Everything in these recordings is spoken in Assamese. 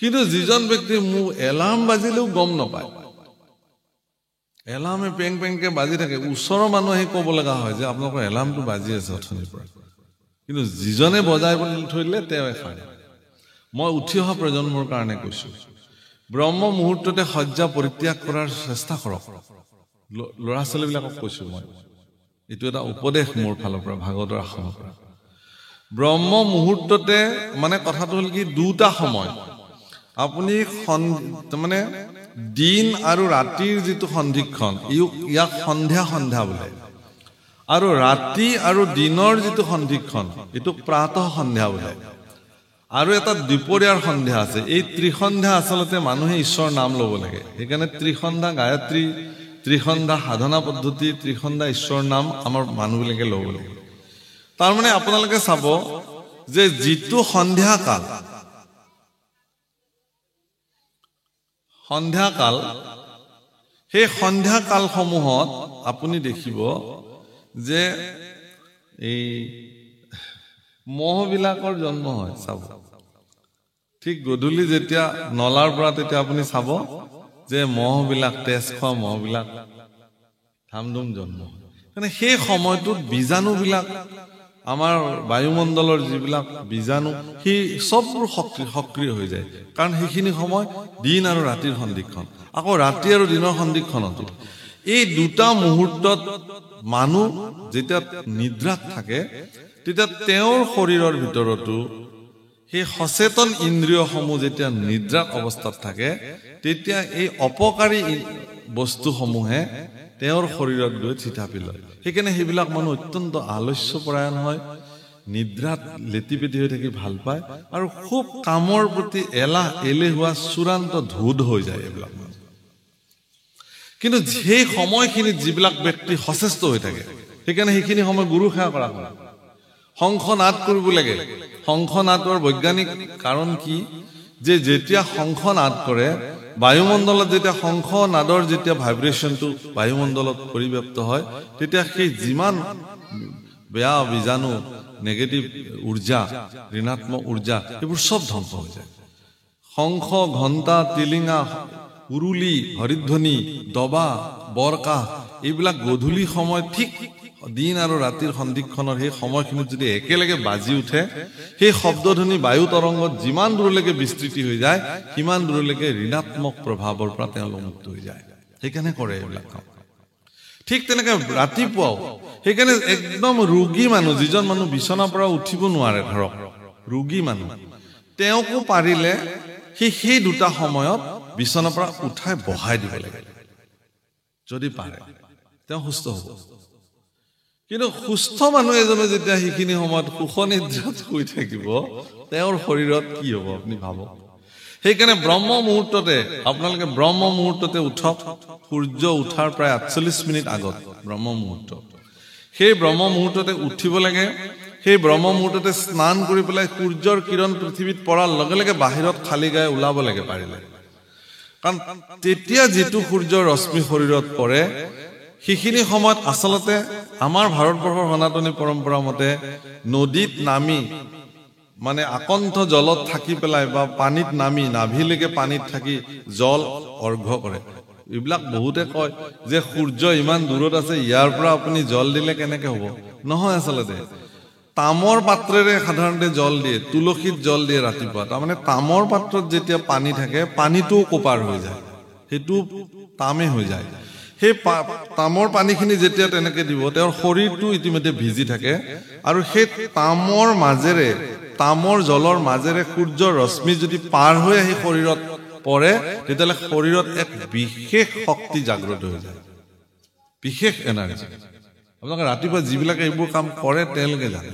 কিন্তু যিজন ব্যক্তি মোৰ এলাৰ্ম বাজিলেও গম নাপায়, এলাৰ্মে পেং পেংকে বাজি থাকে, ওচৰৰ মানুহ আহি ক'ব লগা হয় যে আপোনালোকৰ এলাৰ্মটো বাজি আছে অথনিৰ পৰা, কিন্তু যিজনে বজাই থৈ দিলে তেওঁৱে সাৰে। মই উঠি অহা প্ৰজন্মৰ কাৰণে কৈছো, ব্ৰহ্ম মুহূৰ্ততে শয্যা পৰিত্যাগ কৰাৰ চেষ্টা কৰক। ল'ৰা ছোৱালীবিলাকক কৈছো মই, এইটো এটা উপদেশ মোৰ ফালৰ পৰা, ভাগৱতৰ আসনৰ পৰা। ব্ৰহ্ম মুহূৰ্ততে মানে কথাটো হ'ল কি, দুটা সময় আপুনি মানে দিন আৰু ৰাতিৰ যিটো সন্ধিক্ষণ, ইয়াক সন্ধ্যা সন্ধ্যা বোলে, আৰু ৰাতি আৰু দিনৰ যিটো সন্ধিক্ষণ এইটো প্ৰাতঃ সন্ধ্যা বোলে, আৰু এটা দুপৰীয়াৰ সন্ধ্যা আছে। এই ত্ৰিসন্ধ্যা আচলতে মানুহে ঈশ্বৰৰ নাম ল'ব লাগে, সেইকাৰণে ত্ৰিসন্ধ্যা গায়ত্ৰী, ত্ৰিসন্ধ্যা সাধনা পদ্ধতি, ত্ৰিসন্ধ্যা ঈশ্বৰৰ নাম আমাৰ মানুহবিলাকে ল'ব লাগে। তাৰমানে আপোনালোকে চাব যে যিটো সন্ধ্যা কাল সেই সন্ধ্যা কালসমূহত আপুনি দেখিব যে এই মহবিলাকৰ জন্ম হয়। চাব ঠিক গধূলি যেতিয়া নলাৰ পৰা, তেতিয়া আপুনি চাব যে মহবিলাক, তেজ খোৱা মহবিলাক ধামধুম জন্ম হয়। মানে সেই সময়টোত বীজাণুবিলাক, আমাৰ বায়ুমণ্ডলৰ যিবিলাক বীজাণু, সেই চববোৰ সক্ৰিয় হৈ যায়, কাৰণ সেইখিনি সময় দিন আৰু ৰাতিৰ সন্ধিক্ষণ। আকৌ ৰাতি আৰু দিনৰ সন্ধিক্ষণতো এই দুটা মুহূৰ্তত মানুহ যেতিয়া নিদ্ৰাত থাকে, তেতিয়া তেওঁৰ শৰীৰৰ ভিতৰতো সেই সচেতন ইন্দ্ৰিয়সমূহ যেতিয়া নিদ্ৰাত অৱস্থাত থাকে, তেতিয়া এই অপকাৰী বস্তুসমূহে তেওঁৰ শৰীৰত গৈ থিতাপি লয়। সেইকাৰণে সেইবিলাক মানুহ অত্যন্ত আলস্যপৰায়ণ হয়, নিদ্ৰাত লেটিপেটি হৈ থাকি ভাল পায়, আৰু খুব কামৰ প্ৰতি এলেহুৱা চূড়ান্ত ধোধ হৈ যায় এইবিলাক মানুহ। কিন্তু সেই সময়খিনিত যিবিলাক ব্যক্তি সচেষ্ট হৈ থাকে, সেইকাৰণে সেইখিনি সময় গুৰু সেৱা কৰা হয়, শংখ নাদ কৰিব লাগে। শংখ নাদৰ বৈজ্ঞানিক কাৰণ কি, যে যেতিয়া শংখ নাদ কৰে, বায়ুমণ্ডলত যেতিয়া শংখ নাদৰ যেতিয়া ভাইব্ৰেশ্যনটো বায়ুমণ্ডলত পৰিব্যাপ্ত হয়, তেতিয়া সেই যিমান বেয়া বীজাণু, নেগেটিভ উৰ্জা, ঋণাত্মক উৰ্জা, এইবোৰ চব ধ্বংস হৈ যায়। শংখ, ঘণ্টা, টিলিঙা, উৰুলি, হৰিধ্বনি, দবা, বৰকাহ, এইবিলাক গধূলি সময় ঠিক দিন আৰু ৰাতিৰ সন্ধিক্ষণৰ সেই সময়খিনিত যদি একেলগে বাজি উঠে, সেই শব্দধ্বনি বায়ু তৰংগত যিমান দূৰলৈকে বিস্তৃতি হৈ যায়, সিমান দূৰলৈকে ঋণাত্মক প্ৰভাৱৰ পৰা তেওঁলোক মুক্ত হৈ যায়। সেইকাৰণে কৰে এইবিলাক কাম। ঠিক তেনেকে ৰাতিপুৱাও, সেইকাৰণে একদম ৰোগী মানুহ, যিজন মানুহ বিচনাৰ পৰা উঠিব নোৱাৰে, ধৰক ৰোগী মানুহ, তেওঁকো পাৰিলে সেই দুটা সময়ত বিচনাৰ পৰা উঠাই বহাই দিব লাগে, যদি পাৰে তেওঁ সুস্থ হ'ব। কিন্তু সুস্থ মানুহ এজনে যেতিয়া সেইখিনি সময়ত সুখনিদ্ৰাত শুই থাকিব, তেওঁৰ শৰীৰত কি হ'ব আপুনি ভাবক। সেইকাৰণে ব্ৰহ্ম মুহূৰ্ততে, আপোনালোকে ব্ৰহ্ম মুহূৰ্ততে উঠক। সূৰ্য উঠাৰ প্ৰায় 48 মিনিট আগত ব্ৰহ্ম মুহূৰ্ত, সেই ব্ৰহ্ম মুহূৰ্ততে উঠিব লাগে। সেই ব্ৰহ্ম মুহূৰ্ততে স্নান কৰি পেলাই সূৰ্যৰ কিৰণ পৃথিৱীত পৰাৰ লগে লগে বাহিৰত খালী গায়ে ওলাব লাগে পাৰিলে, কাৰণ তেতিয়া যিটো সূৰ্যৰ ৰশ্মি শৰীৰত পৰে, সেইখিনি সময়ত আচলতে আমাৰ ভাৰতবৰ্ষৰ সনাতনী পৰম্পৰা মতে নদীত নামি, মানে আকণ্ঠ জলত থাকি পেলাই বা পানীত নামি নাভিলৈকে পানীত থাকি জল অৰ্ঘ্য কৰে। এইবিলাক বহুতে কয় যে সূৰ্য ইমান দূৰত আছে, ইয়াৰ পৰা আপুনি জল দিলে কেনেকে হ'ব? নহয়, আচলতে তামৰ পাত্ৰেৰে সাধাৰণতে জল দিয়ে, তুলসীত জল দিয়ে ৰাতিপুৱা। তাৰমানে তামৰ পাত্ৰত যেতিয়া পানী থাকে, পানীটোও কোপাৰ হৈ যায়, সেইটো তামে হৈ যায়। সেই তামৰ পানীখিনি যেতিয়া তেনেকে দিব, তেওঁৰ শৰীৰটো ইতিমধ্যে ভিজি থাকে, আৰু সেই তামৰ মাজেৰে, তামৰ জলৰ মাজেৰে সূৰ্যৰ ৰশ্মি যদি পাৰ হৈ আহি শৰীৰত পৰে, তেতিয়াহ'লে শৰীৰত এক বিশেষ শক্তি জাগ্ৰত হৈ যায়, বিশেষ এনাৰ্জি। আপোনালোকে ৰাতিপুৱা যিবিলাকে এইবোৰ কাম কৰে তেওঁলোকে জানে।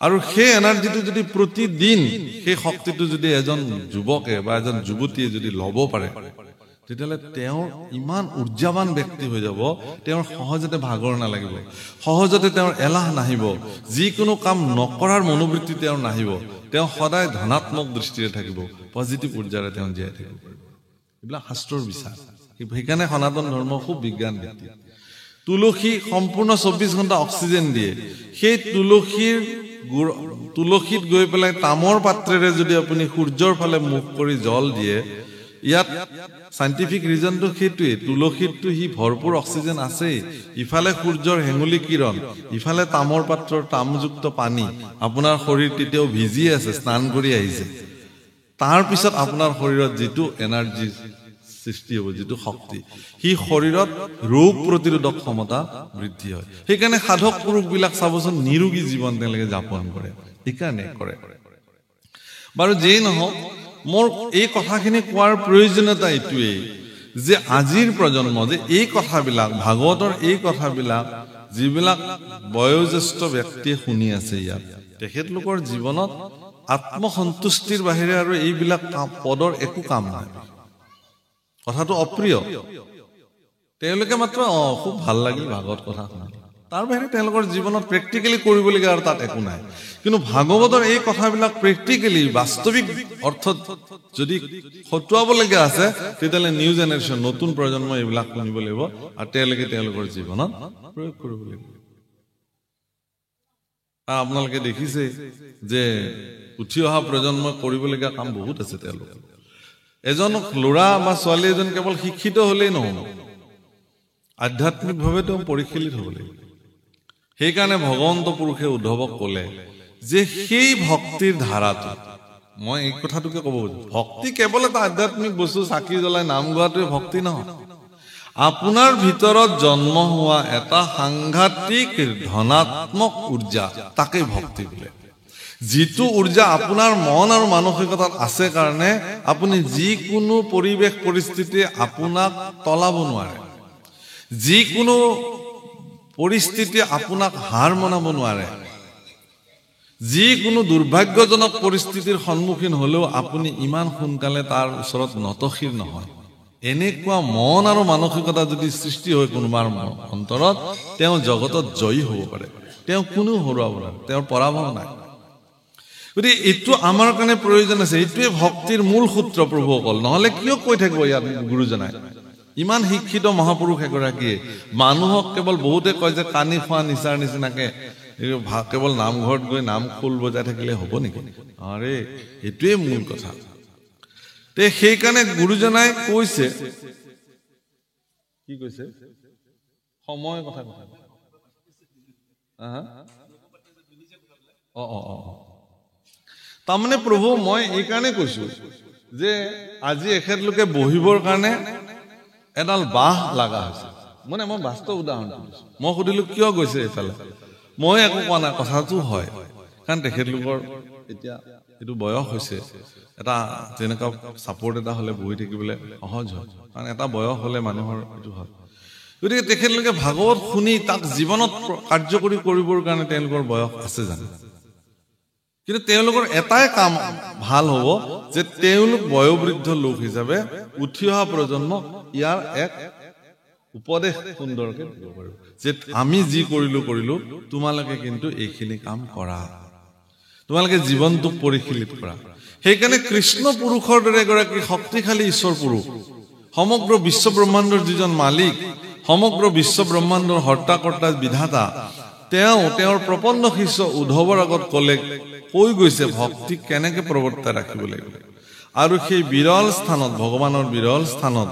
আৰু সেই এনাৰ্জিটো যদি প্ৰতিদিন, সেই শক্তিটো যদি এজন যুৱকে বা এজন যুৱতীয়ে যদি ল'ব পাৰে, তেতিয়াহ'লে তেওঁৰ ইমান উৰ্জাৱান ব্যক্তি হৈ যাব, তেওঁৰ সহজতে ভাগৰ নালাগিব, সহজতে তেওঁৰ এলাহ নাহিব, যিকোনো কাম নকৰাৰ মনোবৃত্তি তেওঁৰ নাহিব, তেওঁ সদায় ধনাত্মক দৃষ্টিৰে থাকিব, পজিটিভ উৰ্জাৰে তেওঁ জীয়াই থাকিব পাৰিব। এইবিলাক শাস্ত্ৰৰ বিচাৰ। সেইকাৰণে সনাতন ধৰ্ম খুব বিজ্ঞান ভিত্তিক। তুলসী সম্পূৰ্ণ 24 ঘণ্টা অক্সিজেন দিয়ে। সেই তুলসীৰ তুলসীত গৈ পেলাই তামৰ পাত্ৰেৰে যদি আপুনি সূৰ্যৰ ফালে মুখ কৰি জল দিয়ে, ইয়াত সাইন্টিফিক ৰিজনটো সেইটোৱে, তুলসীতটো সি ভৰপূৰ অক্সিজেন আছেই, ইফালে সূৰ্যৰ হেঙুলি কিৰণ, ইফালে তামৰ পাত্ৰৰ তামযুক্ত পানী, আপোনাৰ শৰীৰ তেতিয়াও ভিজি আছে, স্নান কৰি আহিছে, তাৰ পিছত আপোনাৰ শৰীৰত যিটো এনাৰ্জি সৃষ্টি হ'ব, যিটো শক্তি, সি শৰীৰত ৰোগ প্ৰতিৰোধক ক্ষমতা বৃদ্ধি হয়। সেইকাৰণে সাধক পুৰুষবিলাক চাবচোন নিৰোগী জীৱন তেওঁলোকে যাপন কৰে, সেইকাৰণে কৰে। বাৰু যেই নহওক, মোৰ এই কথাখিনি কোৱাৰ প্ৰয়োজনীয়তা এইটোৱেই যে আজিৰ প্ৰজন্ম যে এই কথাবিলাক, ভাগৱতৰ এই কথাবিলাক যিবিলাক বয়োজ্যেষ্ঠ ব্যক্তিয়ে শুনি আছে, ইয়াত তেখেতলোকৰ জীৱনত আত্মসন্তুষ্টিৰ বাহিৰে আৰু এইবিলাক পদৰ একো কাম নাই। কথাটো অপ্ৰিয়, তেওঁলোকে মাত্ৰ খুব ভাল লাগিল ভাগৱত কথা শুনি, তাৰ বাহিৰে তেওঁলোকৰ জীৱনত প্ৰেক্টিকেলি কৰিবলগীয়া আৰু তাত একো নাই। কিন্তু ভাগৱতৰ এই কথাবিলাক প্ৰেক্টিকেলি বাস্তৱিক অৰ্থত যদি খটুৱাবলগীয়া আছে, তেতিয়াহ'লে নিউ জেনেৰেশ্যন, নতুন প্ৰজন্ম এইবিলাক শুনিব লাগিব আৰু তেওঁলোকে তেওঁলোকৰ জীৱনত প্ৰয়োগ কৰিব লাগিব। আপোনালোকে দেখিছে যে উঠি অহা প্ৰজন্মই কৰিবলগীয়া কাম বহুত আছে। তেওঁলোকে এজন ল'ৰা বা ছোৱালী এজন কেৱল শিক্ষিত হলেই নহ'ব, আধ্যাত্মিকভাৱে তেওঁ পৰিশীলিত হ'ব লাগিব। সেইকাৰণে ভগৱন্ত পুৰুষে উদ্ধৱক ক'লে যে সেই ভক্তিৰ ধাৰাটো, মই এই কথাটোকে ক'ব খুজিছো, ভক্তি কেৱল এটা আধ্যাত্মিক বস্তু, চাকি জ্বলাই নাম গোৱাটোৱে ভক্তি নহয়। আপোনাৰ ভিতৰত জন্ম হোৱা এটা সাংঘাতিক ধনাত্মক উৰ্জা, তাকেই ভক্তি বোলে। যিটো উৰ্জা আপোনাৰ মন আৰু মানসিকতাত আছে কাৰণে আপুনি যিকোনো পৰিৱেশ পৰিস্থিতি আপোনাক তলাব নোৱাৰে, যিকোনো পৰিস্থিতি আপোনাক হাৰ মনাব নোৱাৰে, যিকোনো দুৰ্ভাগ্যজনক পৰিস্থিতিৰ সন্মুখীন হলেও আপুনি ইমান সোনকালে তাৰ ওচৰত নতশিৰ নহয়। এনেকুৱা মন আৰু মানসিকতা যদি সৃষ্টি হয় কোনোবাৰ অন্তৰত, তেওঁ জগতত জয়ী হ'ব পাৰে, তেওঁ কোনো হৰুৱাব নোৱাৰে, তেওঁৰ পৰাভৱ নাই। গতিকে এইটো আমাৰ কাৰণে প্ৰয়োজন আছে, এইটোৱে ভক্তিৰ মূল সূত্ৰ প্ৰভুসকল। নহলে কিয় কৈ থাকিব ইয়াত গুৰুজনাই, ইমান শিক্ষিত মহাপুৰুষ এগৰাকীয়ে মানুহক কেৱল, বহুতে কয় যে কানি খোৱা নিচাৰ নিচিনাকে কেৱল নামঘৰত গৈ নাম খোল বজাই থাকিলে হ'ব নেকি? আৰে এইটোৱে মূল কথা। তে সেইকাৰণে গুৰুজনাই কৈছে, কি কৈছে, সময় কথা কথা তাৰমানে প্ৰভু মই এইকাৰণে কৈছো যে আজি এখেতলোকে বহিবৰ কাৰণে এডাল বাঁহ লগা হৈছে। মানে মই বাস্তৱ উদাহৰণ দিছো। মই সুধিলো কিয় গৈছে এইফালে, মই একো কোৱা নাই, কথাটো হয় কাৰণ তেখেতলোকৰ এতিয়া এইটো বয়স হৈছে, এটা যেনেকুৱা ছাপোৰ্ট এটা হলে বহি থাকিবলৈ সহজ হয়, কাৰণ এটা বয়স হলে মানুহৰ এইটো হয়। গতিকে তেখেতলোকে ভাগৱত শুনি তাক জীৱনত কাৰ্যকৰী কৰিবৰ কাৰণে তেওঁলোকৰ বয়স আছে জানো? কিন্তু তেওঁলোকৰ এটাই কাম ভাল হ'ব যে তেওঁলোক বয়োবৃদ্ধ লোক হিচাপে উঠি অহা প্ৰজন্মক ইয়াৰ এক উপদেশ সুন্দৰকে দিব পাৰিব যে আমি যি কৰিলো তোমালোকে কিন্তু এইখিনি কাম কৰা, তোমালোকে জীৱনটোক পৰিশীলিত কৰা। সেইকাৰণে কৃষ্ণ পুৰুষৰ দৰে এগৰাকী শক্তিশালী ঈশ্বৰ পুৰুষ, সমগ্ৰ বিশ্ব ব্ৰহ্মাণ্ডৰ যিজন মালিক, সমগ্ৰ বিশ্ব ব্ৰহ্মাণ্ডৰ হৰ্তা-কৰ্তা বিধাতা, তেওঁৰ প্ৰপন্ন শিষ্য উদ্ধৱৰ আগত কৈ গৈছে ভক্তি কেনেকে প্ৰৱৰ্তাই ৰাখিব লাগিব। আৰু সেই বিৰল স্থানত, ভগৱানৰ বিৰল স্থানত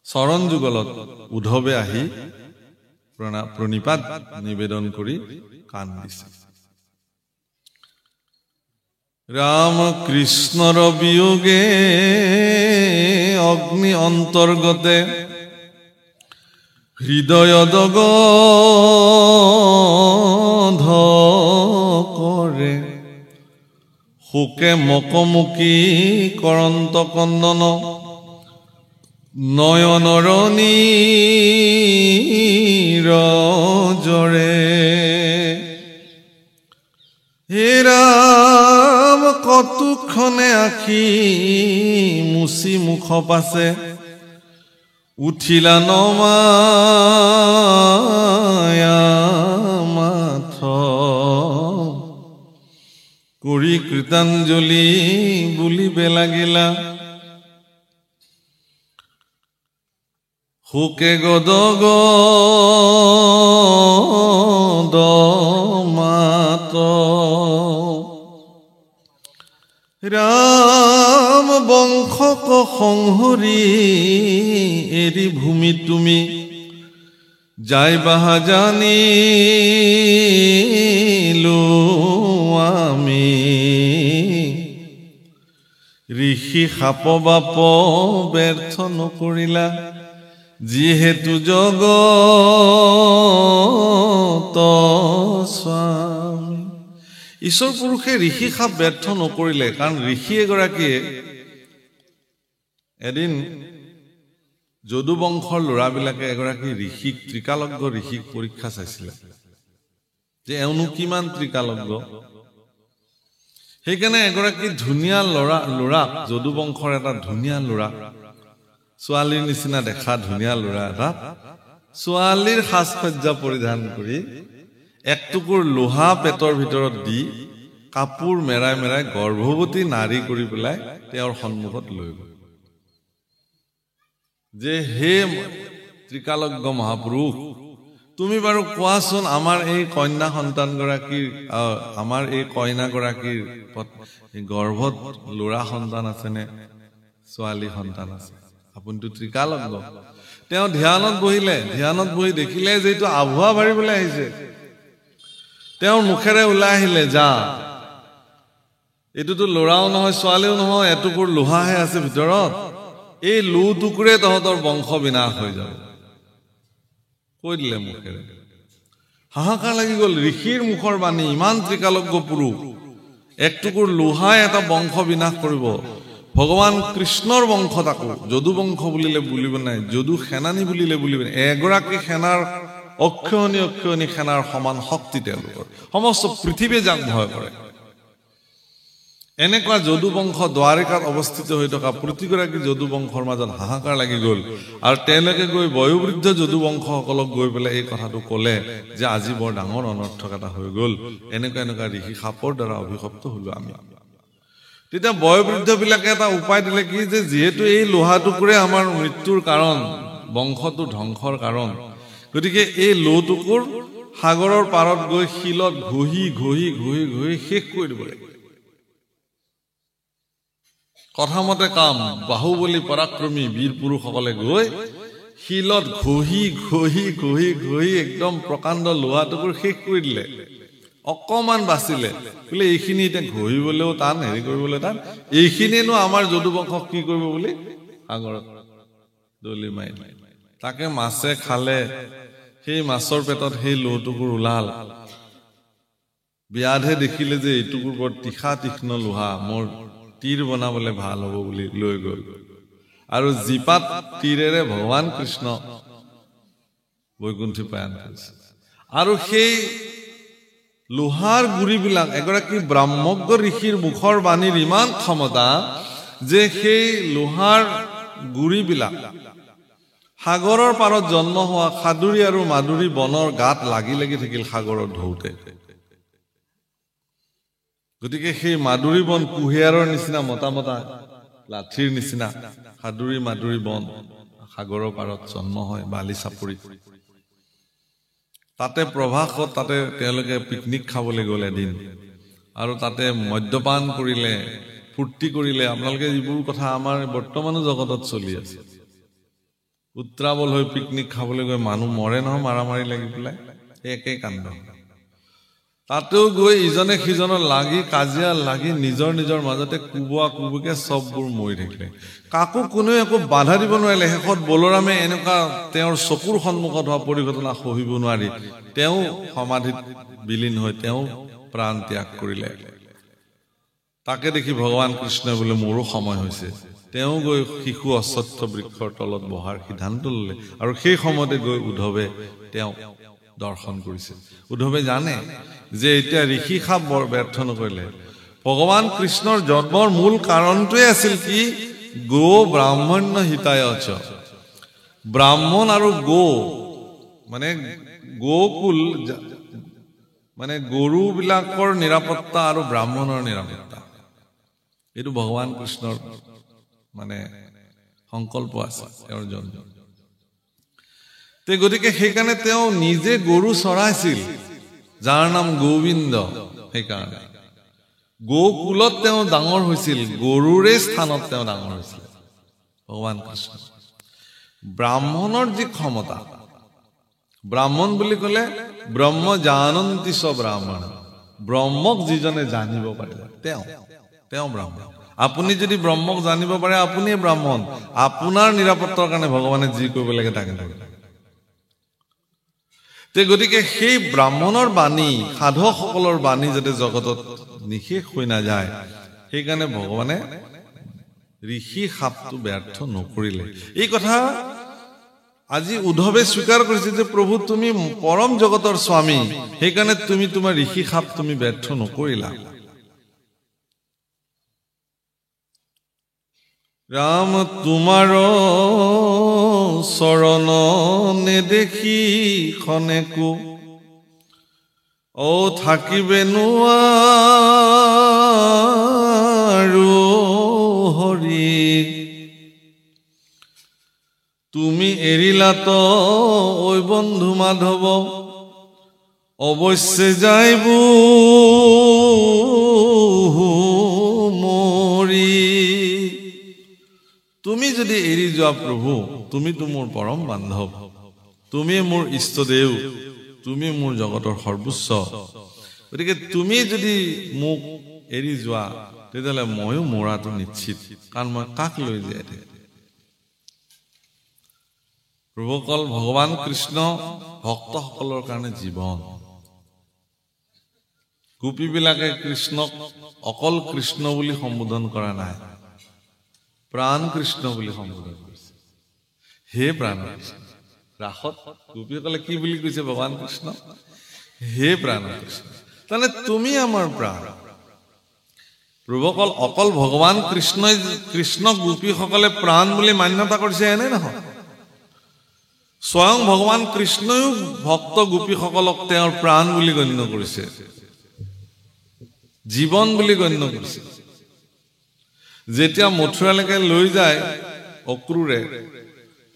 চৰণ যুগলত উদ্ধৱে আহি প্ৰণিপাত নিবেদন কৰি কাণ দিছে। ৰাম কৃষ্ণৰ বিয়োগে অগ্নি অন্তৰ্গতে হৃদয় দগ্ধ কৰে, শোকে মকমুকি কৰন্ত কন্দন নয়নৰ নীৰজৰে। হে ৰাম কতোক্ষণে আখি মুচি মুখ পাছে, উঠিলা নমায়া মাথ কৰি কৃতাঞ্জলি বুলিবে লাগিলা। শোকে গদগদ মাত ৰাম বংশক সংহৰি এৰি ভূমি তুমি যাই বাহা জানিলো আমি ঋষি সাপ বাপ ব্যৰ্থ নকৰিলা যিহেতু জগত স্বামী ঈশ্বৰ পুৰুষে ঋষি সাপ ব্যৰ্থ নকৰিলে কাৰণ ঋষি এগৰাকীয়ে এদিন যদু বংশৰ ল'ৰাবিলাকে এগৰাকী ঋষিক ত্ৰিকালজ্ঞ ঋষিক পৰীক্ষা চাইছিলে যে এওঁনো কিমান ত্ৰিকালজ্ঞ সেইকাৰণে এগৰাকী ধুনীয়া ল'ৰাক যদু বংশৰ এটা ধুনীয়া ল'ৰা ছোৱালীৰ নিচিনা দেখা ধুনীয়া ল'ৰা এটা ছোৱালীৰ সাজ সজ্জা পৰিধান কৰি এক টুকুৰ লোহা পেটৰ ভিতৰত দি কাপোৰ মেৰাই মেৰাই গৰ্ভৱতী নাৰী কৰি পেলাই তেওঁৰ সন্মুখত লৈ গ'ল যে হে ত্ৰিকালজ্ঞ মহাপুৰুষ তুমি বাৰু কোৱাচোন আমাৰ এই কন্যা সন্তানগৰাকীৰ আমাৰ এই কইনাগৰাকীৰ গৰ্ভত ল'ৰা সন্তান আছেনে ছোৱালী সন্তান আছে আপুনিতো ত্ৰিকালজ্ঞ তেওঁ ধ্যানত বহি দেখিলে যে এইটো আভুৱা ভাৰিবলৈ আহিছে তেওঁৰ মুখেৰে ওলাই আহিলে যা এইটোতো ল'ৰাও নহয় ছোৱালীও নহয় এটুকুৰ লোহাহে আছে ভিতৰত এই লো টুকুৰে তহঁতৰ বংশ বিনাশ হৈ যাব কৈ দিলে মুখেৰে হাহাকাৰ লাগি গ'ল ঋষিৰ মুখৰ বাণী ইমান ত্ৰিকালজ্ঞ পুৰুষ এক টুকুৰ লোহাই এটা বংশ বিনাশ কৰিব ভগৱান কৃষ্ণৰ বংশ তাকো যদু বংশ বুলিব নাই যদু সেনানী বুলিব নাই এগৰাকী সেনাৰ অক্ষয়ণী সেনাৰ সমান শক্তি তেওঁলোকৰ সমস্ত পৃথিৱীয়ে যাক ভয় কৰে এনেকুৱা যদু বংশ দ্বাৰিকাত অৱস্থিত হৈ থকা প্ৰতিগৰাকী যদু বংশৰ মাজত হাহাকাৰ লাগি গ'ল আৰু তেওঁলোকে গৈ বয়োবৃদ্ধ যদু বংশসকলক গৈ পেলাই এই কথাটো ক'লে যে আজি বৰ ডাঙৰ অনৰ্থক এটা হৈ গ'ল এনেকুৱা ঋষি সাপৰ দ্বাৰা অভিশপ্ত হলো আমি তেতিয়া বয়োবৃদ্ধ বিলাকে এটা উপায় দিলে কি যে যিহেতু এই লোহা টুকুৰে আমাৰ মৃত্যুৰ কাৰণ বংশটো ধ্বংসৰ কাৰণ গতিকে এই লো টুকুৰ সাগৰৰ পাৰত গৈ শিলত ঘঁহি শেষ কৰি দিব লাগে কথামতে কাম বাহুবলী পৰাক্ৰমী বীৰ পুৰুষসকলে গৈ শিলত ঘঁহি একদম প্ৰকাণ্ড লোহা টুকুৰ শেষ কৰি দিলে অকমান বাচিলে বোলে এইখিনি এতিয়া ঘঁহিবলৈও টান হেৰি কৰিবলৈ টান এইখিনিয়েনো আমাৰ যদু বংশক কি কৰিব বুলি সাগৰত দলি মাৰিলে তাকে মাছে খালে সেই মাছৰ পেটত সেই লোহটুকুৰ ওলাল ব্যাধে দেখিলে যে এইটুকুৰ বৰ তীক্ষ্ণ লোহা মোৰ তীৰ বনাবলৈ ভাল হ'ব বুলি লৈ গ'ল আৰু জীপাত তীৰেৰে ভগৱান কৃষ্ণ বৈকুণ্ঠী প্ৰয়াণ কৰিছে আৰু সেই লোহাৰ গুৰিবিলাক এগৰাকী ব্ৰাহ্মজ্ঞ ঋষিৰ মুখৰ বাণীৰ ইমান ক্ষমতা যে সেই লোহাৰ গুৰিবিলাক সাগৰৰ পাৰত জন্ম হোৱা সাদুৰী আৰু মাদুৰী বনৰ গাত লাগি থাকিল সাগৰৰ ঢৌতে গতিকে সেই মাদুৰী বন কুঁহিয়াৰৰ নিচিনা মতা লাঠিৰ নিচিনা সাদুৰী মাদুৰী বন সাগৰৰ পাৰত জন্ম হয় বালি চাপৰি তাতে প্ৰভাসত তাতে তেওঁলোকে পিকনিক খাবলৈ গ'ল এদিন আৰু তাতে মদ্যপান কৰিলে ফূৰ্তি কৰিলে আপোনালোকে যিবোৰ কথা আমাৰ বৰ্তমানো জগতত চলি আছে উত্ৰাৱল হৈ পিকনিক খাবলৈ গৈ মানুহ মৰে নহয় মাৰামাৰি লাগি পেলাই একেই কাণ্ড তাতেও গৈ ইজনে সিজনৰ লাগি কাজিয়া লাগি নিজৰ মাজতে কুবুকে চববোৰ মৰি থাকিলে কাকো কোনেও একো বাধা দিব নোৱাৰিলে শেষত বলৰামে এনেকুৱা তেওঁৰ চকুৰ সন্মুখত হোৱা পৰিঘটনা সহিব নোৱাৰি তেওঁ সমাধিত বিলীন হৈ তেওঁ প্ৰাণ ত্যাগ কৰিলে তাকে দেখি ভগৱান কৃষ্ণই বোলে মোৰো সময় হৈছে তেওঁ গৈ শিশু অশ্বত্থ বৃক্ষৰ তলত বহাৰ সিদ্ধান্ত ললে আৰু সেই সময়তে গৈ উদ্ধৱে তেওঁ দৰ্শন কৰিছে উদ্ধৱে জানে যে এতিয়া ঋষি সাপ বৰ ব্যৰ্থ নকৰিলে ভগৱান কৃষ্ণৰ জন্মৰ মূল কাৰণটোৱে আছিল কি গো ব্ৰাহ্মণ্য হিতায় চ ব্ৰাহ্মণ আৰু গো মানে গোকুল মানে গৰু বিলাকৰ নিৰাপত্তা আৰু ব্ৰাহ্মণৰ নিৰাপত্তা এইটো ভগৱান কৃষ্ণৰ মানে সংকল্প আছে তেওঁৰ জন্ম তে গতিকে সেইকাৰণে তেওঁ নিজে গৰু চৰাইছিল, যাৰ নাম গোবিন্দ। সেইকাৰণে গোকুলত তেওঁ ডাঙৰ হৈছিল, গৰুৰে স্থানত তেওঁ ডাঙৰ হৈছিল ভগৱান কৃষ্ণ। ব্ৰাহ্মণৰ যি ক্ষমতা, ব্ৰাহ্মণ বুলি ক'লে ব্ৰহ্ম জানন্তি চ ব্ৰাহ্মণ, ব্ৰহ্মক যিজনে জানিব পাৰিলে তেওঁ ব্ৰাহ্মণ। আপুনি যদি ব্ৰহ্মক জানিব পাৰে আপুনিয়ে ব্ৰাহ্মণ। আপোনাৰ নিৰাপত্তাৰ কাৰণে ভগৱানে যি কৰিব লাগে তাকে কৰিব। গতিকে সেই ব্ৰাহ্মণৰ বাণী, সাধকসকলৰ বাণী যাতে জগতত নিশেষ হৈ নাযায়, সেইকাৰণে ভগৱানে ঋষি শাপটো ব্যৰ্থ নকৰিলে। এই কথা আজি উদ্ধৱে স্বীকাৰ কৰিছে যে প্ৰভু তুমি পৰম জগতৰ স্বামী, সেইকাৰণে তুমি তোমাৰ ঋষি শাপ তুমি ব্যৰ্থ নকৰিলা। ৰাম তোমাৰ চৰণ নেদেখি খনেকো থাকিবে নোৱাৰো হৰি, তুমি এৰিলাত ঐ বন্ধু মাধৱ অৱশ্যে যাইব মৰি। তুমি যদি এৰি যোৱা প্ৰভু, তুমিতো মোৰ পৰম বান্ধৱ, তুমি মোৰ ইষ্টদেউ, তুমি মোৰ জগতৰ সৰ্বোচ্চ। গতিকে তুমি যদি মোক এৰি যোৱা তেতিয়াহ'লে ময়ো মৰাটো নিশ্চিত, কাৰণ মই কাক লৈ জীয়াই থাকিম। প্ৰভুকল ভগৱান কৃষ্ণ ভক্তসকলৰ কাৰণে জীৱন। গোপীবিলাকে কৃষ্ণক অকল কৃষ্ণ বুলি সম্বোধন কৰা নাই, প্ৰাণ কৃষ্ণ বুলি সম্বোধন কৰিছে। হে প্ৰাণ কৃষ্ণ। ৰাসত গোপীসকলে কি বুলি কৈছে ভগৱান কৃষ্ণ? হে প্ৰাণ কৃষ্ণ। তাৰমানে তুমি আমাৰ প্ৰাণ। প্ৰভুকল অকল ভগৱান কৃষ্ণক গোপীসকলে প্ৰাণ বুলি মান্যতা কৰিছে এনে নহয়, স্বয়ং ভগৱান কৃষ্ণইও ভক্ত গোপীসকলক তেওঁৰ প্ৰাণ বুলি গণ্য কৰিছে, জীৱন বুলি গণ্য কৰিছে। যেতিয়া মথুৰালৈকে লৈ যায় অক্ৰূৰে,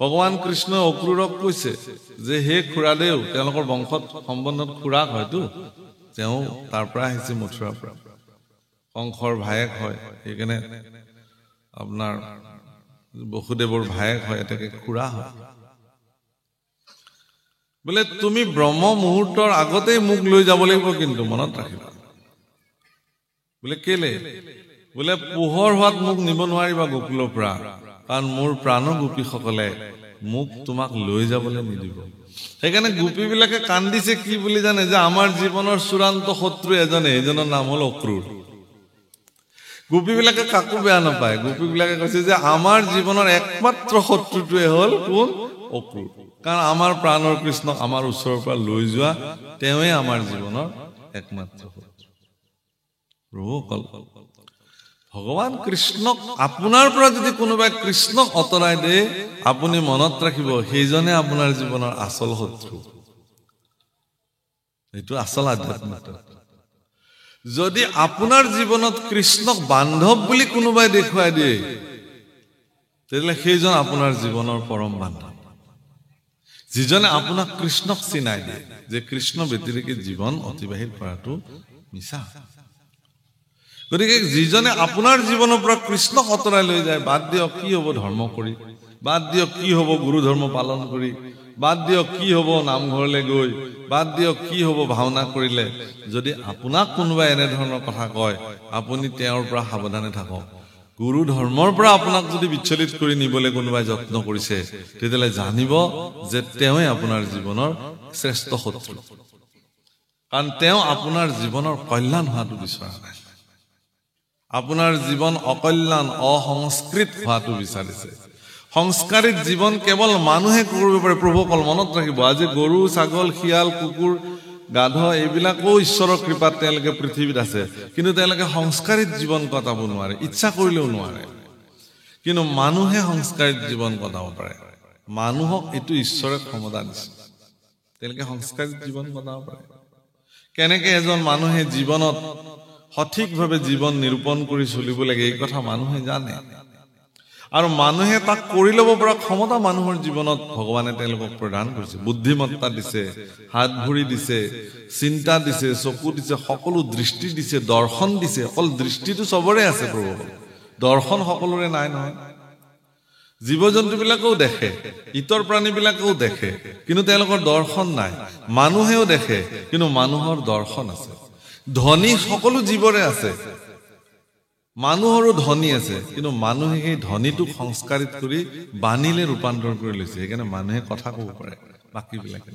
ভগৱান কৃষ্ণই অক্ৰূৰক কৈছে যে হে খুৰাদেউ, তেওঁলোকৰ বংশত সম্বন্ধত খুৰাক হয়তো, তেওঁ তাৰ পৰা আহিছে মথুৰাৰ পৰা, কংসৰ ভায়েক হয়, সেইকাৰণে আপোনাৰ বসুদেৱৰ ভায়েক হয়, এটাকে খুৰা হয়। বোলে তুমি ব্ৰহ্ম মুহূৰ্তৰ আগতেই মোক লৈ যাব লাগিব, কিন্তু মনত ৰাখিবা। বোলে কেলে? বোলে পোহৰ হোৱাত মোক নিব নোৱাৰিবা গোকুলৰ পৰা, কাৰণ মোৰ প্ৰাণ গোপীসকলে মোক তোমাক লৈ যাবলৈ নিদিব। সেইকাৰণে গোপীবিলাকে কান্দিছে কি বুলি জানে? যে আমাৰ জীৱনৰ চূড়ান্ত শত্ৰু এজনে, এইজনৰ নাম হল অক্ৰূৰ। গোপীবিলাকে কাকো বেয়া নাপায়, গোপীবিলাকে কৈছে যে আমাৰ জীৱনৰ একমাত্ৰ শত্ৰুটোৱে হল কোন? অক্ৰূৰ। কাৰণ আমাৰ প্ৰাণৰ কৃষ্ণক আমাৰ ওচৰৰ পৰা লৈ যোৱা তেওঁৱে আমাৰ জীৱনৰ একমাত্ৰ শত্ৰু। প্ৰভুসকল, ভগৱান কৃষ্ণক আপোনাৰ পৰা যদি কোনোবাই কৃষ্ণক আঁতৰাই দিয়ে, আপুনি মনত ৰাখিব সেইজনে আপোনাৰ জীৱনৰ আচল শত্ৰু। এইটো আচল আধ্যাত্মিকতা। যদি আপোনাৰ জীৱনত কৃষ্ণক বান্ধৱ বুলি কোনোবাই দেখুৱাই দিয়ে, তেতিয়াহ'লে সেইজন আপোনাৰ জীৱনৰ পৰম বান্ধৱ। যিজনে আপোনাক কৃষ্ণক চিনাই দিয়ে যে কৃষ্ণ ব্যতিৰেকে জীৱন অতিবাহিত কৰাটো মিছা। গতিকে যিজনে আপোনাৰ জীৱনৰ পৰা কৃষ্ণক আঁতৰাই লৈ যায়, বাদ দিয়ক কি হব ধৰ্ম কৰি, বাদ দিয়ক কি হব গুৰু ধৰ্ম পালন কৰি, বাদ দিয়ক কি হব নামঘৰলৈ গৈ, বাদ দিয়ক কি হব ভাওনা কৰিলে, যদি আপোনাক কোনোবাই এনেধৰণৰ কথা কয়, আপুনি তেওঁৰ পৰা সাৱধানে থাকক। গুৰু ধৰ্মৰ পৰা আপোনাক যদি বিচলিত কৰি নিবলৈ কোনোবাই যত্ন কৰিছে, তেতিয়াহ'লে জানিব যে তেওঁৱে আপোনাৰ জীৱনৰ শ্ৰেষ্ঠ শত্ৰু, কাৰণ তেওঁ আপোনাৰ জীৱনৰ কল্যাণ হোৱাটো বিচৰা নাই। আপোনাৰ জীৱন অকল্যাণ অসংস্কৃত হোৱাটো বিচাৰিছে। সংস্কাৰিত জীৱন কেৱল মানুহে কৰিব পাৰে। প্ৰভুসকল মনত ৰাখিব, আজি গৰু ছাগল শিয়াল কুকুৰ গাধ এইবিলাকো ঈশ্বৰৰ কৃপাত তেওঁলোকে পৃথিৱীত আছে, কিন্তু তেওঁলোকে সংস্কাৰিত জীৱন কটাব নোৱাৰে, ইচ্ছা কৰিলেও নোৱাৰে। কিন্তু মানুহে সংস্কাৰিত জীৱন কটাব পাৰে। মানুহক এইটো ঈশ্বৰে ক্ষমতা দিছে, তেওঁলোকে সংস্কাৰিত জীৱন কটাব পাৰে। কেনেকে এজন মানুহে জীৱনত সঠিকভাৱে জীৱন নিৰূপণ কৰি চলিব লাগে এই কথা মানুহে জানে। আৰু মানুহে তাক কৰি ল'ব পৰা ক্ষমতা মানুহৰ জীৱনত ভগৱানে তেওঁলোকক প্ৰদান কৰিছে বুদ্ধিমত্তা দিছে হাত ভৰি দিছে চিন্তা দিছে চকু দিছে সকলো দৃষ্টি দিছে দৰ্শন দিছে অকল দৃষ্টিটো চবৰে আছে প্ৰভু দৰ্শন সকলোৰে নাই নহয় জীৱ জন্তুবিলাকেও দেখে ইতৰ প্ৰাণীবিলাকেও দেখে কিন্তু তেওঁলোকৰ দৰ্শন নাই মানুহেও দেখে কিন্তু মানুহৰ দৰ্শন আছে ধনী সকলো জীৱৰে আছে মানুহৰো ধনী আছে কিন্তু মানুহে সেই ধনীটোক সংস্কাৰিত কৰি বাণীলে ৰূপান্তৰ কৰি লৈছে সেইকাৰণে মানুহে কথা ক'ব পাৰে বাকীবিলাকে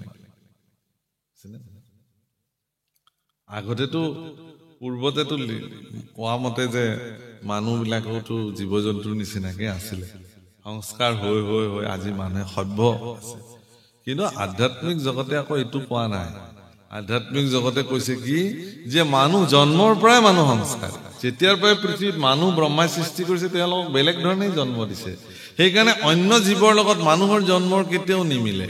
আগতেতো পূৰ্বতেতো কোৱা মতে যে মানুহবিলাকোতো জীৱ জন্তুৰ নিচিনাকে আছিলে সংস্কাৰ হৈ হৈ হৈ আজি মানুহে সভ্য আছে কিন্তু আধ্যাত্মিক জগতে আকৌ এইটো কোৱা নাই আধ্যাত্মিক জগতে কৈছে কি যে মানুহ জন্মৰ পৰাই মানুহ সংস্কাৰ যেতিয়াৰ পৰাই পৃথিৱীত মানুহ ব্ৰহ্মাই সৃষ্টি কৰিছে তেওঁলোকক বেলেগ ধৰণে জন্ম দিছে সেইকাৰণে অন্য জীৱৰ লগত মানুহৰ জন্মৰ কেতিয়াও নিমিলে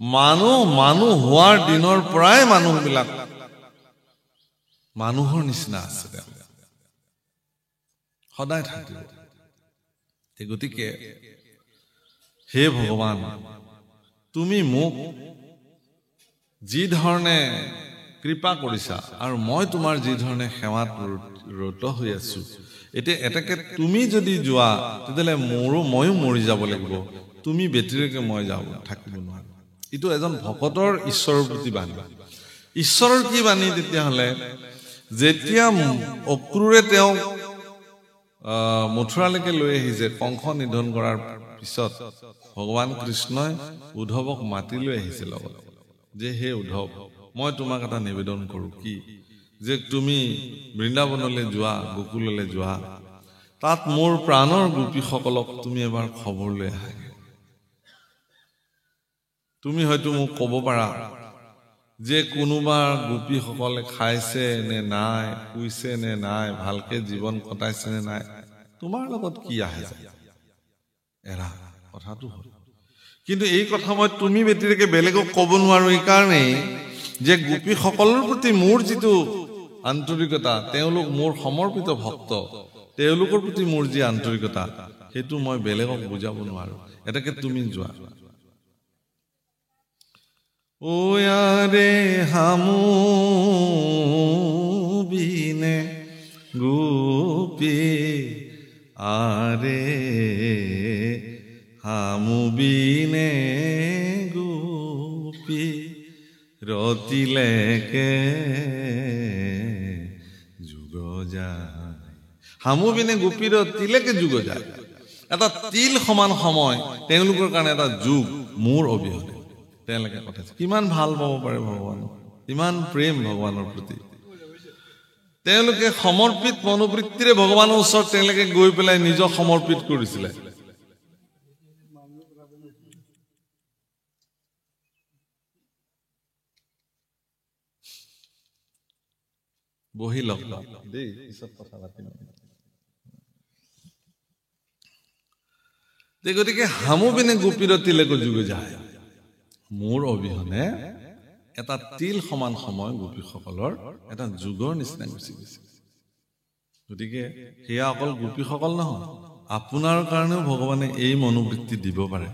মানুহ হোৱাৰ দিনৰ পৰাই মানুহবিলাক মানুহৰ নিচিনা আছে সদায় থাকিব গতিকে হে ভগৱান তুমি মোক যি ধৰণে কৃপা কৰিছা আৰু মই তোমাৰ যি ধৰণে সেৱাত ৰত হৈ আছো এতিয়া এটাকে তুমি যদি যোৱা তেতিয়াহ'লে ময়ো মৰি যাব লাগিব তুমি ব্যতিৰেকে মই যাব থাকিব নোৱাৰো এইটো এজন ভকতৰ ঈশ্বৰৰ প্ৰতি বাণী ঈশ্বৰৰ কি বাণী তেতিয়াহ'লে যেতিয়া অক্ৰূৰে তেওঁ মথুৰালৈকে লৈ আহিছে কংস নিধন কৰাৰ পিছত ভগৱান কৃষ্ণই উদ্ধৱক মাতি লৈ আহিছে লগত যে হে উদ্ধৱ মই তোমাক এটা নিবেদন কৰো কি যে তুমি বৃন্দাবনলৈ যোৱা গোকুললৈ যোৱা তাত মোৰ প্ৰাণৰ গোপীসকলক তুমি এবাৰ খবৰ লৈ আহা তুমি হয়তো মোক ক'ব পাৰা যে কোনোবা গোপীসকলে খাইছে নে নাই শুইছে নে নাই ভালকে জীৱন কটাইছে নে নাই তোমাৰ লগত কি আহে যায় এৰা কথাটো হ'ল কিন্তু এই কথা মই তুমি ব্যতিৰেকে বেলেগক ক'ব নোৱাৰো এই কাৰণেই যে গোপীসকলৰ প্ৰতি মোৰ যিটো আন্তৰিকতা তেওঁলোক মোৰ সমৰ্পিত ভক্ত তেওঁলোকৰ প্ৰতি মোৰ যি আন্তৰিকতা সেইটো মই বেলেগক বুজাব নোৱাৰো এটাকে তুমি যোৱা ওয়ারে হামু বিনে গোপী আরে হামু বিনে গোপী রতিলেকে যুগ যায় হামু বিনে গোপী রতিলেকে যুগ যায় এটা তিল সমান সময় তেওঁলোকৰ কাৰণে এটা যুগ মোৰ অবিহনে তেওঁলোকে কথা কিমান ভাল পাব পাৰে ভগৱান ইমান প্ৰেম ভগৱানৰ প্ৰতি তেওঁলোকে সমৰ্পিত মনোবৃত্তিৰে ভগৱানৰ ওচৰত তেওঁলোকে গৈ পেলাই নিজক সমৰ্পিত কৰিছিলে বহি লগ দেই পিছত কথা পাতিম গতিকে হামু বিনে গোপীৰতিলেকে যুগ যায় মোৰ অবিহনে এটা তিল সমান সময় গোপীসকলৰ এটা যুগৰ নিচিনা গুচি গৈছে গতিকে সেয়া অকল গোপীসকল নহয় আপোনাৰ কাৰণেও ভগৱানে এই মনোবৃত্তি দিব পাৰে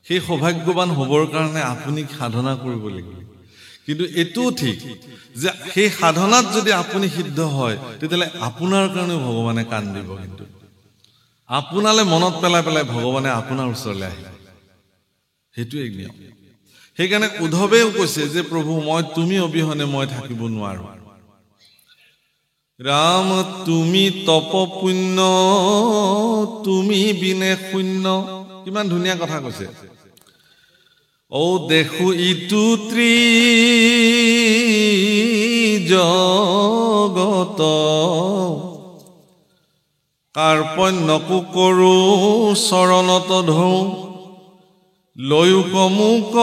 সেই সৌভাগ্যৱান হ'বৰ কাৰণে আপুনি সাধনা কৰিব লাগিব কিন্তু এটোও ঠিক যে সেই সাধনাত যদি আপুনি সিদ্ধ হয় তেতিয়াহ'লে আপোনাৰ কাৰণেও ভগৱানে কাণ দিব কিন্তু আপোনালে মনত পেলাই পেলাই ভগৱানে আপোনাৰ ওচৰলৈ আহিব সেইটোৱেই নিয়ম সেইকাৰণে উদ্ধৱেও কৈছে যে প্ৰভু মই তুমি অবিহনে মই থাকিব নোৱাৰো ৰাম তুমি তপ পুণ্য তুমি বিনে শূন্য কিমান ধুনীয়া কথা কৈছে ও দেখো ইটো জগত কাৰ্পণ্যকো কৰো চৰণত ধৌ লয়ুক মুক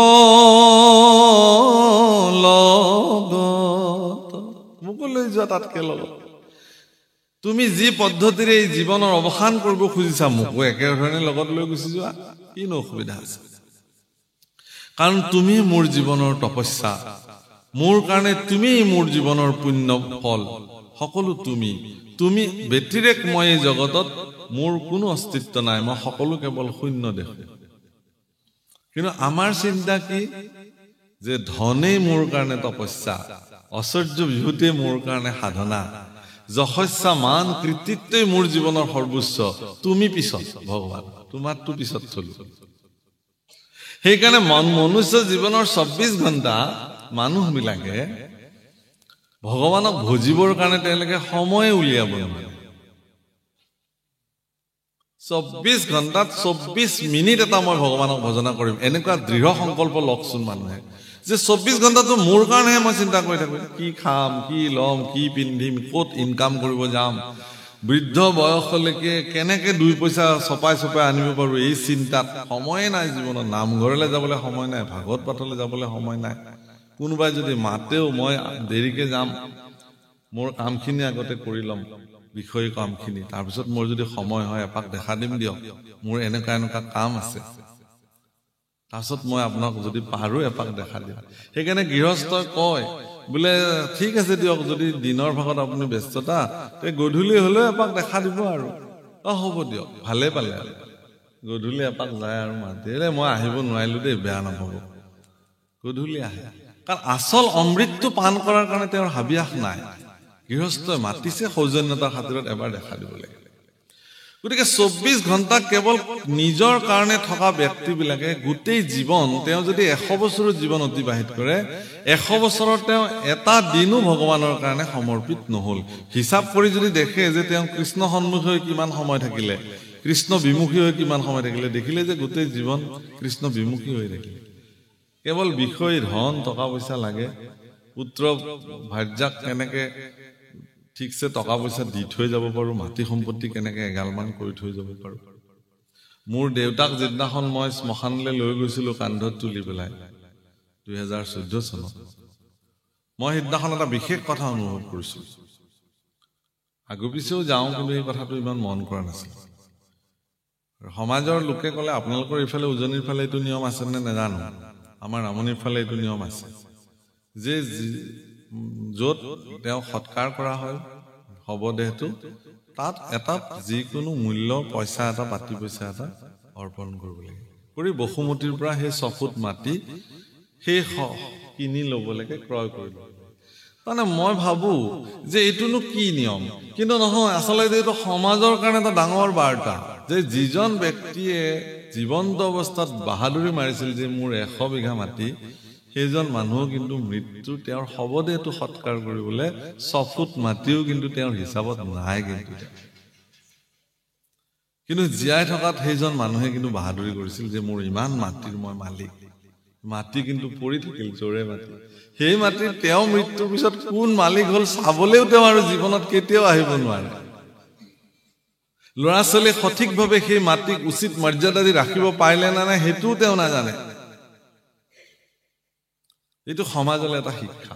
লগত মুকলৈ যোৱা তাতকে লগত তুমি যি পদ্ধতিৰে এই জীৱনৰ অৱসান কৰিব খুজিছা মোকো একেধৰণে লগত লৈ গুচি যোৱা কিনো অসুবিধা আছে কাৰণ তুমি মোৰ জীৱনৰ তপস্যা মোৰ কাৰণে তুমি মোৰ জীৱনৰ পুণ্য ফল সকলো তুমি তুমি ব্যতিৰেক মই এই জগতত মোৰ কোনো অস্তিত্ব নাই, মই সকলো কেৱল শূন্য দেখো। কিন্তু আমাৰ চিন্তা কি যে ধনেই মোৰ কাৰণে তপস্যা, ঐশ্বৰ্য বিভূতিয়ে মোৰ কাৰণে সাধনা, যশস্যা মান কৃতিত্বই মোৰ জীৱনৰ সৰ্বোচ্চ, তুমি পিছত ভগৱান, তোমাৰটো পিছত চলো। সেইকাৰণে মনুষ্য জীৱনৰ 24 ঘণ্টা মানুহবিলাকে ভগৱানক ভজিবৰ কাৰণে তেওঁলোকে সময় উলিয়াব নোৱাৰে। 24 ঘণ্টাত 24 মিনিট এটা মই ভগৱানক ভজনা কৰিম, এনেকুৱা দৃঢ় সংকল্প লওকচোন মানুহে, যে 24 ঘণ্টাটো মোৰ কাৰণেহে মই চিন্তা কৰি থাকো, কি খাম, কি ল'ম, কি পিন্ধিম, ক'ত ইনকাম কৰিব যাম, বৃদ্ধ বয়সলৈকে কেনেকে 2 পইচা চপাই আনিব পাৰো, এই চিন্তাত সময়ে নাই জীৱনত। নামঘৰলৈ যাবলৈ সময় নাই, ভাগৱত পাঠলৈ যাবলৈ সময় নাই, কোনোবাই যদি মাতেও মই দেৰিকে যাম, মোৰ কামখিনি আগতে কৰি ল'ম, বিষয় কামখিনি, তাৰপিছত মোৰ যদি সময় হয় এপাক দেখা দিম দিয়ক, মোৰ এনেকুৱা কাম আছে, তাৰপিছত মই আপোনাক যদি পাৰো এপাক দেখা দিম। সেইকাৰণে গৃহস্থই কয় বোলে ঠিক আছে দিয়ক, যদি দিনৰ ভাগত আপুনি ব্যস্ততা, তে গধূলি হলেও এপাক দেখা দিব আৰু। হ'ব দিয়ক, ভালে পালে আৰু গধূলি এপাক যায় আৰু মাতিলে, মই আহিব নোৱাৰিলো দেই, বেয়া নাপাব, গধূলি আহে। কাৰণ আচল অমৃতটো পান কৰাৰ কাৰণে তেওঁৰ হাবিয়াস নাই। গৃহস্থই মাতিছে সৌজন্যতাৰ খাতিৰত এবাৰ দেখা দিব লাগে। গতিকে 24 ঘণ্টা কেৱল নিজৰ কাৰণে থকা ব্যক্তিবিলাকে গোটেই জীৱন, তেওঁ যদি 100 বছৰৰ জীৱন অতিবাহিত কৰে, 100 বছৰত তেওঁ এটা দিনো ভগৱানৰ কাৰণে সমৰ্পিত নহল। হিচাপ কৰি যদি দেখে যে তেওঁ কৃষ্ণ সন্মুখী হৈ কিমান সময় থাকিলে, কৃষ্ণ বিমুখী হৈ কিমান সময় থাকিলে, দেখিলে যে গোটেই জীৱন কৃষ্ণ বিমুখী হৈ থাকিলে। কেৱল বিষয়, ধন, টকা পইচা লাগে, পুত্ৰ ভাৰ্যাক কেনেকে ঠিকছে টকা পইচা দি থৈ যাব পাৰো, মাটি সম্পত্তি কেনেকে এগালমান কৰি থৈ যাব পাৰো। মোৰ দেউতাক যিদিনাখন মই শ্মশানলৈ লৈ গৈছিলো কান্ধত তুলি পেলাই 2014 চনত, মই সেইদিনাখন এটা বিশেষ কথা অনুভৱ কৰিছো। আগু পিছেও যাওঁ, কিন্তু এই কথাটো ইমান মন কৰা নাছিল। সমাজৰ লোকে ক'লে আপোনালোকৰ ইফালে উজনিৰ ফালে এইটো নিয়ম আছে নে নাজানো, আমাৰ নামনিৰ ফালে এইটো নিয়ম আছে যে য'ত তেওঁ সৎকাৰ কৰা হয় শৱদেহটো, তাত এটা যিকোনো মূল্য পইচা এটা, পাতি পইচা এটা অৰ্পণ কৰিব লাগে, কৰি বসুমতীৰ পৰা সেই 6 ফুট মাটি সেই কিনি ল'ব লাগে, ক্ৰয় কৰি ল'ব লাগে। মানে মই ভাবো যে এইটোনো কি নিয়ম, কিন্তু নহয়, আচলতে এইটো সমাজৰ কাৰণে এটা ডাঙৰ বাৰ্তা, যে যিজন ব্যক্তিয়ে জীৱন্ত অৱস্থাত বাহাদুৰি মাৰিছিল যে মোৰ 100 বিঘা মাটি, সেইজন মানুহ কিন্তু মৃত্যু তেওঁৰ শৱদেহটো সৎকাৰ কৰিবলৈ 6 ফুট মাটিও কিন্তু তেওঁৰ হিচাপত নাই। কিন্তু জীয়াই থকাত সেইজন মানুহে কিন্তু বাহাদুৰি কৰিছিল যে মোৰ ইমান মাটিৰ মই মালিক। মাটি কিন্তু পৰি থাকিল, জোৰে মাটি। সেই মাটিৰ তেওঁ মৃত্যুৰ পিছত কোন মালিক হল চাবলৈও তেওঁ আৰু জীৱনত কেতিয়াও আহিব নোৱাৰে। ল'ৰা ছোৱালী সঠিকভাৱে সেই মাটিক উচিত মৰ্যাদা দি ৰাখিব পাৰিলে নাই সেইটোও তেওঁ নাজানে। এইটো সমাজলৈ এটা শিক্ষা।